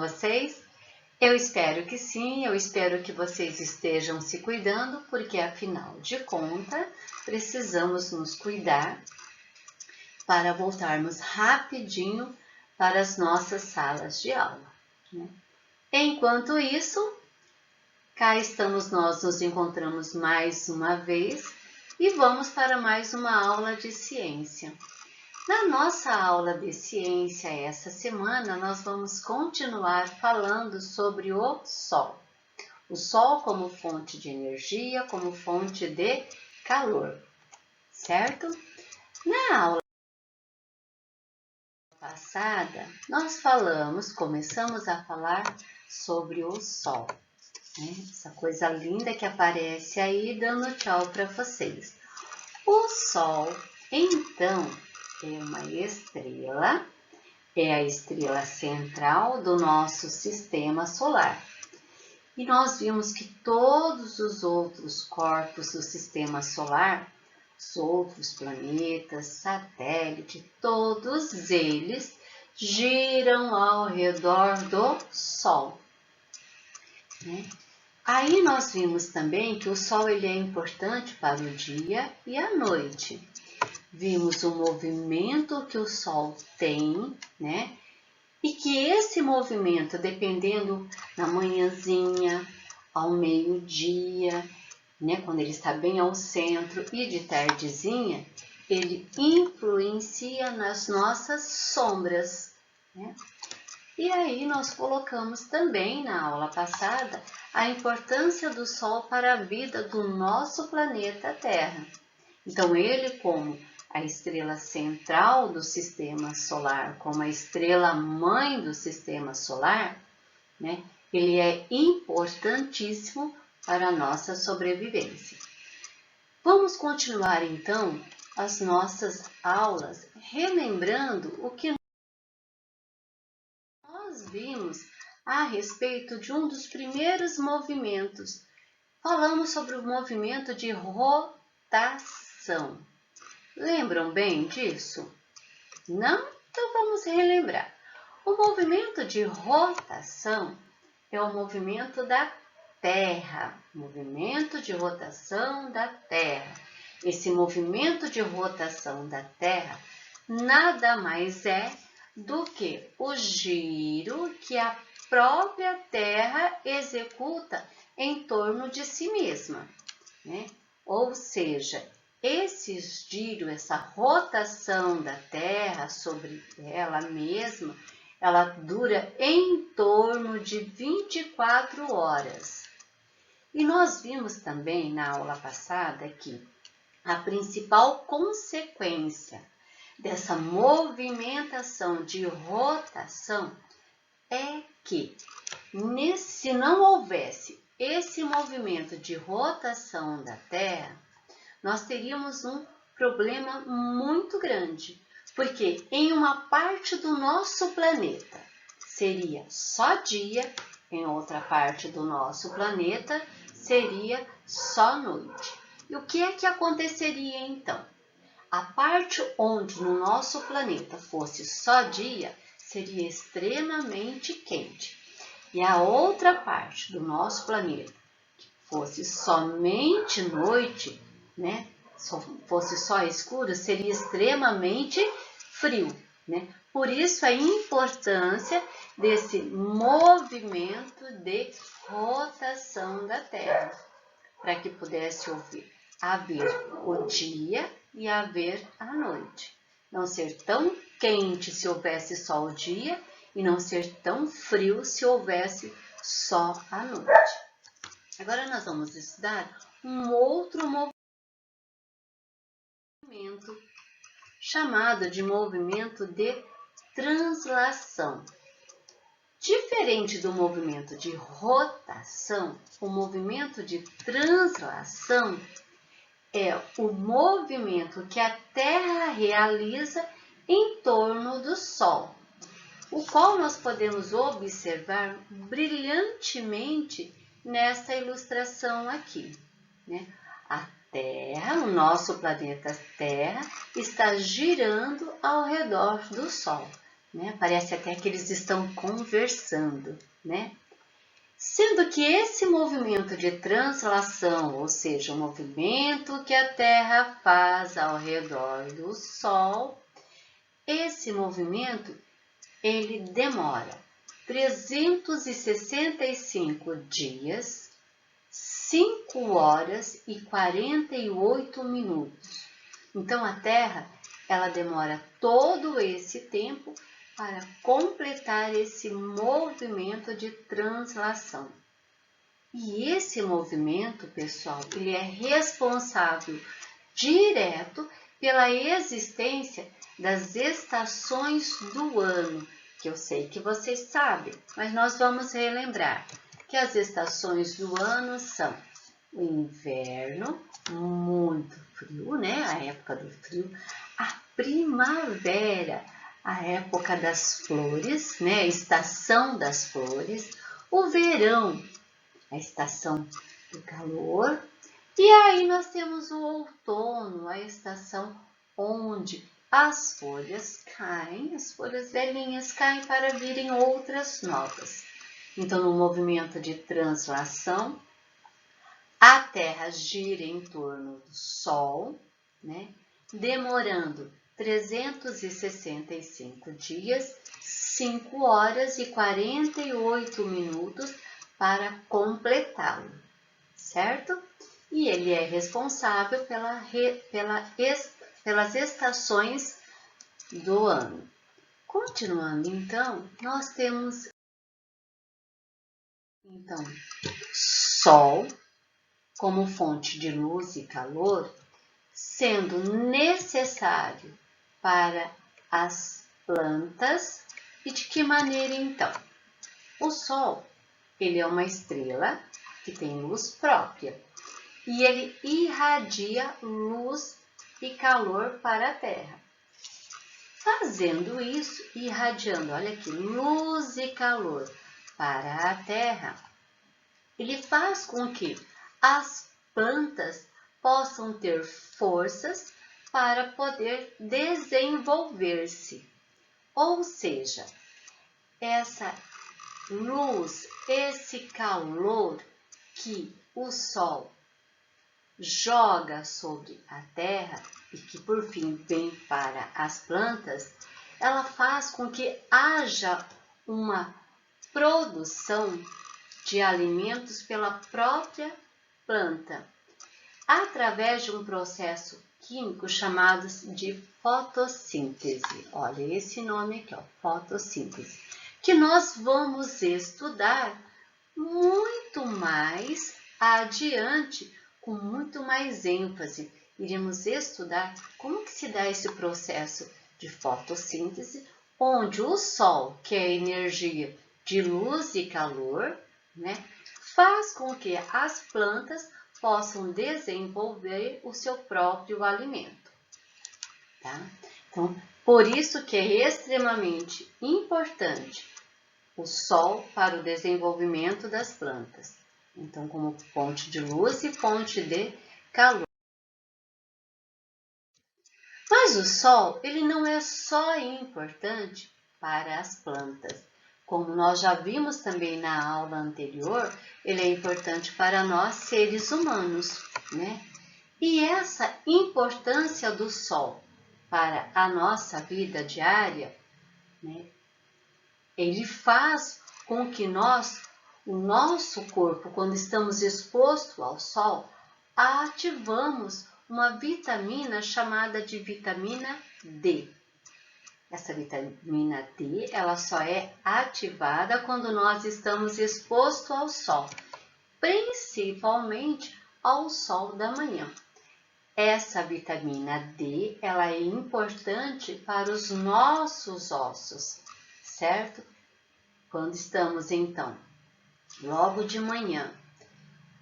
vocês? Eu espero que sim, eu espero que vocês estejam se cuidando, porque afinal de contas, precisamos nos cuidar para voltarmos rapidinho para as nossas salas de aula, né? Enquanto isso, cá estamos nós, nos encontramos mais uma vez e vamos para mais uma aula de ciência. Na nossa aula de ciência essa semana, nós vamos continuar falando sobre o Sol. O Sol como fonte de energia, como fonte de calor, certo? Na aula passada, nós começamos a falar sobre o Sol, né? Essa coisa linda que aparece aí dando tchau para vocês. O Sol, então, é uma estrela, é a estrela central do nosso sistema solar. E nós vimos que todos os outros corpos do sistema solar, os outros planetas, satélites, todos eles giram ao redor do Sol, né? Aí nós vimos também que o Sol ele é importante para o dia e a noite. Vimos o movimento que o Sol tem, né? E que esse movimento, dependendo na manhãzinha, ao meio-dia, né? Quando ele está bem ao centro e de tardezinha, ele influencia nas nossas sombras, né? E aí nós colocamos também na aula passada a importância do Sol para a vida do nosso planeta Terra. Então ele, como a estrela central do sistema solar, como a estrela mãe do sistema solar, né, ele é importantíssimo para a nossa sobrevivência. Vamos continuar então as nossas aulas, relembrando o que nós vimos a respeito de um dos primeiros movimentos. Falamos sobre o movimento de rotação. Lembram bem disso? Não? Então vamos relembrar. O movimento de rotação é o movimento da Terra. Movimento de rotação da Terra. Esse movimento de rotação da Terra nada mais é do que o giro que a própria Terra executa em torno de si mesma, né? Ou seja, esse giro, essa rotação da Terra sobre ela mesma, ela dura em torno de 24 horas. E nós vimos também na aula passada que a principal consequência dessa movimentação de rotação é que, se não houvesse esse movimento de rotação da Terra, nós teríamos um problema muito grande, porque em uma parte do nosso planeta seria só dia, em outra parte do nosso planeta seria só noite. E o que é que aconteceria então? A parte onde no nosso planeta fosse só dia seria extremamente quente. E a outra parte do nosso planeta que fosse somente noite, né? Fosse só escuro, seria extremamente frio, né? Por isso a importância desse movimento de rotação da Terra, para que pudesse haver o dia e haver a noite. Não ser tão quente se houvesse só o dia e não ser tão frio se houvesse só a noite. Agora nós vamos estudar um outro movimento chamado de movimento de translação. Diferente do movimento de rotação, o movimento de translação é o movimento que a Terra realiza em torno do Sol, o qual nós podemos observar brilhantemente nessa ilustração aqui, né? A Terra, o nosso planeta Terra, está girando ao redor do Sol. né? Parece até que eles estão conversando, né? Sendo que esse movimento de translação, ou seja, o movimento que a Terra faz ao redor do Sol, esse movimento ele demora 365 dias, 5 horas e 48 minutos. Então a Terra ela demora todo esse tempo para completar esse movimento de translação. E esse movimento, pessoal, ele é responsável direto pela existência das estações do ano, que eu sei que vocês sabem, mas nós vamos relembrar que as estações do ano são o inverno, muito frio, né? A época do frio, a primavera, a época das flores, né? A estação das flores, o verão, a estação do calor, e aí nós temos o outono, a estação onde as folhas caem, as folhas velhinhas caem para virem outras novas. Então, no movimento de translação, a Terra gira em torno do Sol, né? Demorando 365 dias, 5 horas e 48 minutos para completá-lo, certo? E ele é responsável pelas estações do ano. Continuando, então, nós temos Sol como fonte de luz e calor, sendo necessário para as plantas. E de que maneira, então? O Sol, ele é uma estrela que tem luz própria e ele irradia luz e calor para a Terra. Fazendo isso, irradiando, olha aqui, luz e calor para a Terra, ele faz com que as plantas possam ter forças para poder desenvolver-se. Ou seja, essa luz, esse calor que o Sol joga sobre a Terra e que por fim vem para as plantas, ela faz com que haja uma produção de alimentos pela própria planta, através de um processo químico chamado de fotossíntese. Olha esse nome aqui, ó, fotossíntese, que nós vamos estudar muito mais adiante, com muito mais ênfase. Iremos estudar como que se dá esse processo de fotossíntese, onde o Sol, que é a energia de luz e calor, né, faz com que as plantas possam desenvolver o seu próprio alimento. Tá? Então, por isso que é extremamente importante o Sol para o desenvolvimento das plantas. Então, como fonte de luz e fonte de calor. Mas o Sol, ele não é só importante para as plantas. Como nós já vimos também na aula anterior, ele é importante para nós, seres humanos, né? E essa importância do Sol para a nossa vida diária, né? Ele faz com que o nosso corpo, quando estamos expostos ao Sol, ativamos uma vitamina chamada de vitamina D. Essa vitamina D, ela só é ativada quando nós estamos expostos ao Sol, principalmente ao Sol da manhã. Essa vitamina D, ela é importante para os nossos ossos, certo? Quando estamos, então, logo de manhã,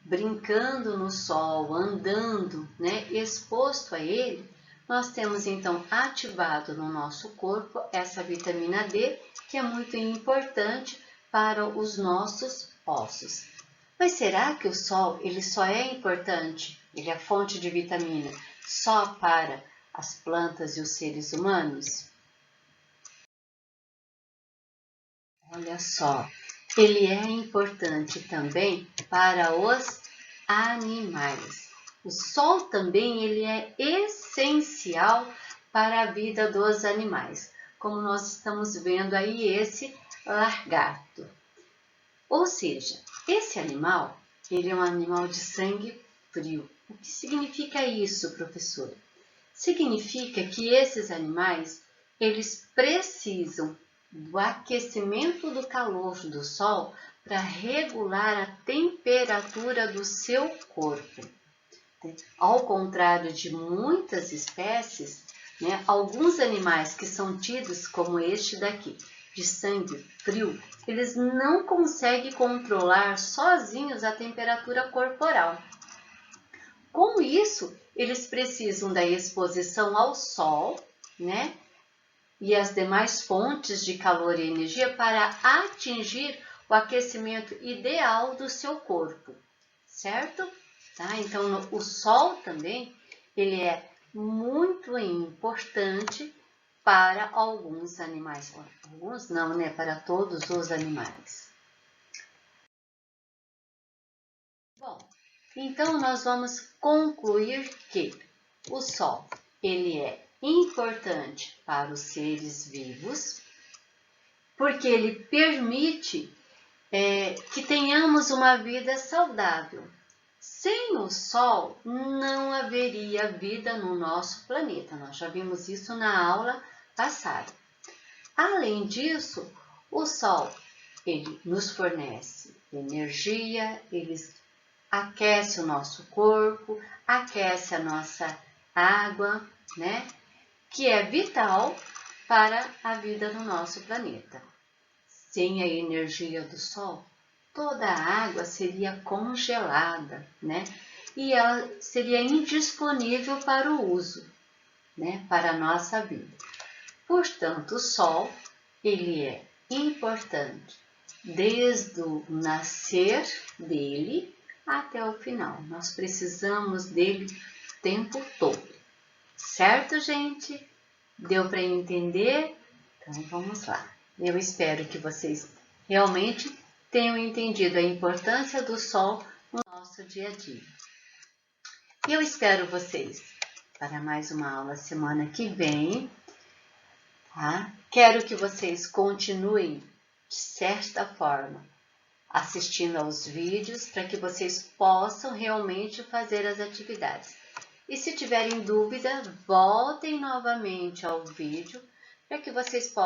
brincando no sol, andando, né, exposto a ele, nós temos, então, ativado no nosso corpo essa vitamina D, que é muito importante para os nossos ossos. Mas será que o sol, ele só é importante, ele é fonte de vitamina, só para as plantas e os seres humanos? Olha só, ele é importante também para os animais. O sol também ele é essencial para a vida dos animais, como nós estamos vendo aí esse lagarto. Ou seja, esse animal, ele é um animal de sangue frio. O que significa isso, professora? Significa que esses animais, eles precisam do aquecimento do calor do sol para regular a temperatura do seu corpo. Ao contrário de muitas espécies, né, alguns animais que são tidos como este daqui, de sangue frio, eles não conseguem controlar sozinhos a temperatura corporal. Com isso, eles precisam da exposição ao sol, né, e as demais fontes de calor e energia para atingir o aquecimento ideal do seu corpo, certo? Tá? Então, o sol também, ele é muito importante para alguns animais. Alguns não, né? Para todos os animais. Bom, então nós vamos concluir que o sol, ele é importante para os seres vivos, porque ele permite que tenhamos uma vida saudável. Sem o Sol, não haveria vida no nosso planeta. Nós já vimos isso na aula passada. Além disso, o Sol, ele nos fornece energia, ele aquece o nosso corpo, aquece a nossa água, né? Que é vital para a vida no nosso planeta. Sem a energia do Sol, toda a água seria congelada, né? E ela seria indisponível para o uso, né? Para a nossa vida. Portanto, o Sol, ele é importante desde o nascer dele até o final. Nós precisamos dele o tempo todo. Certo, gente? Deu para entender? Então, vamos lá. Eu espero que vocês realmente tenham entendido a importância do sol no nosso dia a dia. Eu espero vocês para mais uma aula semana que vem, tá? Quero que vocês continuem, de certa forma, assistindo aos vídeos para que vocês possam realmente fazer as atividades. E se tiverem dúvida, voltem novamente ao vídeo para que vocês possam